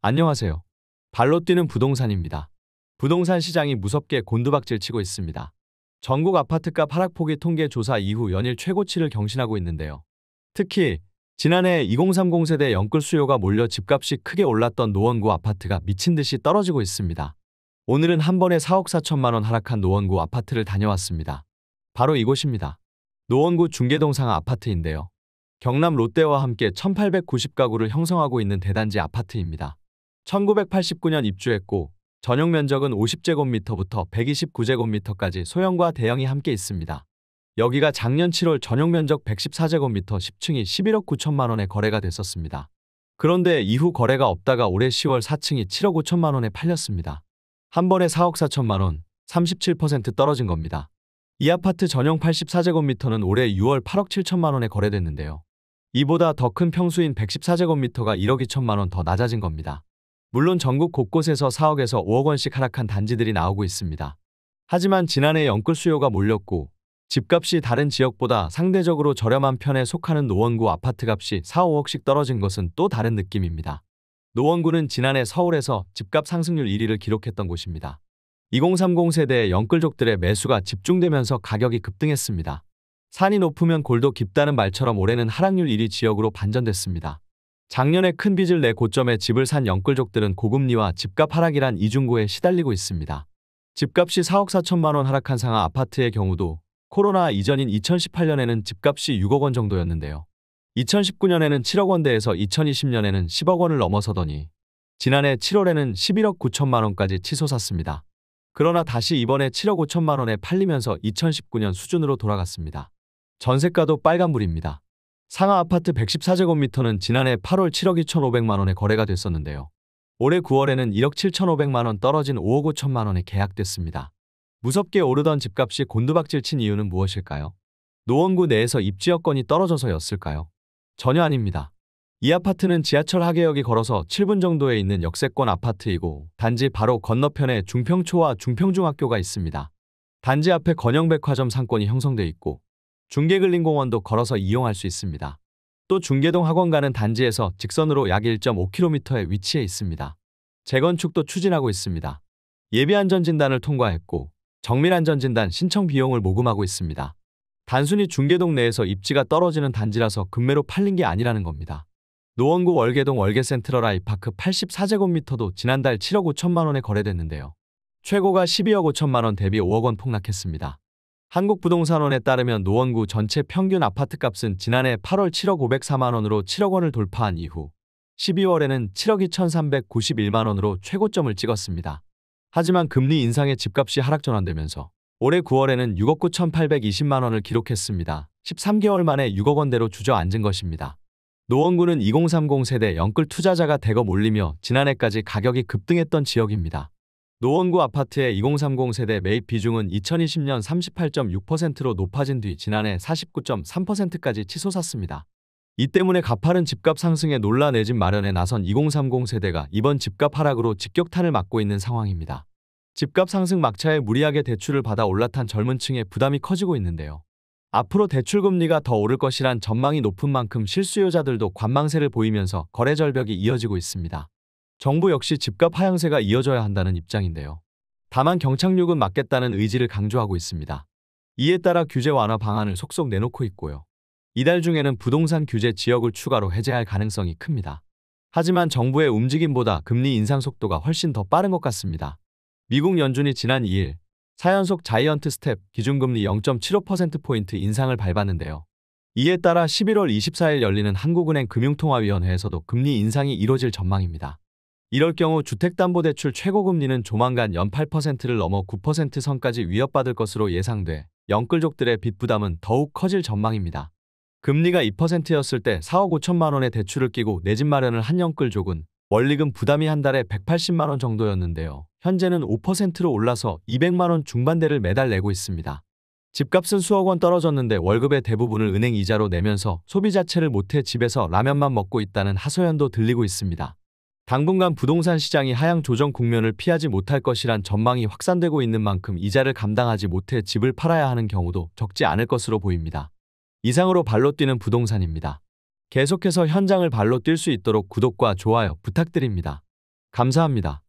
안녕하세요. 발로 뛰는 부동산입니다. 부동산 시장이 무섭게 곤두박질 치고 있습니다. 전국 아파트값 하락폭이 통계 조사 이후 연일 최고치를 경신하고 있는데요. 특히 지난해 2030 세대 영끌 수요가 몰려 집값이 크게 올랐던 노원구 아파트가 미친 듯이 떨어지고 있습니다. 오늘은 한 번에 4억 4천만 원 하락한 노원구 아파트를 다녀왔습니다. 바로 이곳입니다. 노원구 중계동 상하 아파트인데요. 경남 롯데와 함께 1890가구를 형성하고 있는 대단지 아파트입니다. 1989년 입주했고 전용 면적은 50제곱미터부터 129제곱미터까지 소형과 대형이 함께 있습니다. 여기가 작년 7월 전용 면적 114제곱미터 10층이 11억 9천만 원에 거래가 됐었습니다. 그런데 이후 거래가 없다가 올해 10월 4층이 7억 5천만 원에 팔렸습니다. 한 번에 4억 4천만 원, 37% 떨어진 겁니다. 이 아파트 전용 84제곱미터는 올해 6월 8억 7천만 원에 거래됐는데요. 이보다 더 큰 평수인 114제곱미터가 1억 2천만 원 더 낮아진 겁니다. 물론 전국 곳곳에서 4억에서 5억 원씩 하락한 단지들이 나오고 있습니다. 하지만 지난해 영끌 수요가 몰렸고 집값이 다른 지역보다 상대적으로 저렴한 편에 속하는 노원구 아파트값이 4, 5억씩 떨어진 것은 또 다른 느낌입니다. 노원구는 지난해 서울에서 집값 상승률 1위를 기록했던 곳입니다. 2030 세대의 영끌족들의 매수가 집중되면서 가격이 급등했습니다. 산이 높으면 골도 깊다는 말처럼 올해는 하락률 1위 지역으로 반전됐습니다. 작년에 큰 빚을 내 고점에 집을 산 영끌족들은 고금리와 집값 하락이란 이중고에 시달리고 있습니다. 집값이 4억 4천만 원 하락한 상하 아파트의 경우도 코로나 이전인 2018년에는 집값이 6억 원 정도였는데요. 2019년에는 7억 원대에서 2020년에는 10억 원을 넘어서더니 지난해 7월에는 11억 9천만 원까지 치솟았습니다. 그러나 다시 이번에 7억 5천만 원에 팔리면서 2019년 수준으로 돌아갔습니다. 전세가도 빨간불입니다. 상하 아파트 114제곱미터는 지난해 8월 7억 2,500만 원에 거래가 됐었는데요. 올해 9월에는 1억 7,500만 원 떨어진 5억 5천만 원에 계약됐습니다. 무섭게 오르던 집값이 곤두박질 친 이유는 무엇일까요? 노원구 내에서 입지 여건이 떨어져서였을까요? 전혀 아닙니다. 이 아파트는 지하철 하계역이 걸어서 7분 정도에 있는 역세권 아파트이고 단지 바로 건너편에 중평초와 중평중학교가 있습니다. 단지 앞에 건영백화점 상권이 형성돼 있고 중계근린공원도 걸어서 이용할 수 있습니다. 또 중계동 학원가는 단지에서 직선으로 약 1.5km에 위치해 있습니다. 재건축도 추진하고 있습니다. 예비안전진단을 통과했고 정밀안전진단 신청 비용을 모금하고 있습니다. 단순히 중계동 내에서 입지가 떨어지는 단지라서 급매로 팔린 게 아니라는 겁니다. 노원구 월계동 월계센트럴 아이파크 84제곱미터도 지난달 7억 5천만 원에 거래됐는데요. 최고가 12억 5천만 원 대비 5억 원 폭락했습니다. 한국부동산원에 따르면 노원구 전체 평균 아파트값은 지난해 8월 7억 504만 원으로 7억 원을 돌파한 이후 12월에는 7억 2,391만 원으로 최고점을 찍었습니다. 하지만 금리 인상에 집값이 하락 전환되면서 올해 9월에는 6억 9,820만 원을 기록했습니다. 13개월 만에 6억 원대로 주저앉은 것입니다. 노원구는 2030 세대 영끌 투자자가 대거 몰리며 지난해까지 가격이 급등했던 지역입니다. 노원구 아파트의 2030 세대 매입 비중은 2020년 38.6%로 높아진 뒤 지난해 49.3%까지 치솟았습니다. 이 때문에 가파른 집값 상승에 놀라 내 집 마련에 나선 2030 세대가 이번 집값 하락으로 직격탄을 맞고 있는 상황입니다. 집값 상승 막차에 무리하게 대출을 받아 올라탄 젊은 층의 부담이 커지고 있는데요. 앞으로 대출금리가 더 오를 것이란 전망이 높은 만큼 실수요자들도 관망세를 보이면서 거래 절벽이 이어지고 있습니다. 정부 역시 집값 하향세가 이어져야 한다는 입장인데요. 다만 경착륙은 막겠다는 의지를 강조하고 있습니다. 이에 따라 규제 완화 방안을 속속 내놓고 있고요. 이달 중에는 부동산 규제 지역을 추가로 해제할 가능성이 큽니다. 하지만 정부의 움직임보다 금리 인상 속도가 훨씬 더 빠른 것 같습니다. 미국 연준이 지난 2일 4연속 자이언트 스텝 기준금리 0.75%포인트 인상을 밟았는데요. 이에 따라 11월 24일 열리는 한국은행 금융통화위원회에서도 금리 인상이 이뤄질 전망입니다. 이럴 경우 주택담보대출 최고금리는 조만간 연 8%를 넘어 9% 선까지 위협받을 것으로 예상돼 영끌족들의 빚 부담은 더욱 커질 전망입니다. 금리가 2%였을 때 4억 5천만 원의 대출을 끼고 내 집 마련을 한 영끌족은 원리금 부담이 한 달에 180만 원 정도였는데요. 현재는 5%로 올라서 200만 원 중반대를 매달 내고 있습니다. 집값은 수억 원 떨어졌는데 월급의 대부분을 은행 이자로 내면서 소비 자체를 못해 집에서 라면만 먹고 있다는 하소연도 들리고 있습니다. 당분간 부동산 시장이 하향 조정 국면을 피하지 못할 것이란 전망이 확산되고 있는 만큼 이자를 감당하지 못해 집을 팔아야 하는 경우도 적지 않을 것으로 보입니다. 이상으로 발로 뛰는 부동산입니다. 계속해서 현장을 발로 뛸 수 있도록 구독과 좋아요 부탁드립니다. 감사합니다.